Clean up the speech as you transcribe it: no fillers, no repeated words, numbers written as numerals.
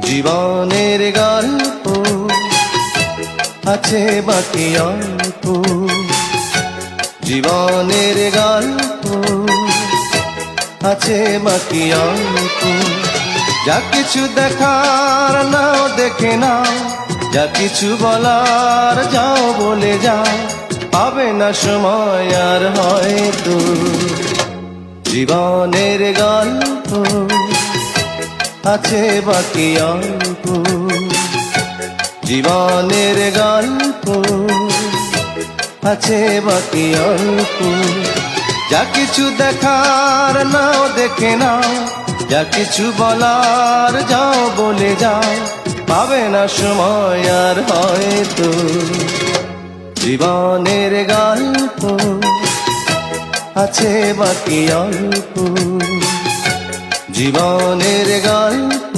জীবনের গল্প আছে বাকি অল্প, জীবনের গল্প আছে বাকি অল্প। যা কিছু দেখার নাও দেখে নাও, যা কিছু বলার যাও বলে যাও, পাবে না সময় আর হয়তো। জীবনের গল্প আছে বাকি অল্প, জীবনের গল্প আছে বাকি অল্প। যা কিছু দেখার নাও দেখে নাও, যা কিছু বলার যাও বলে যাও, পাবে না সময় আর হয়তো। জীবনের গল্প আছে বাকি অল্প, জীবনের গল্প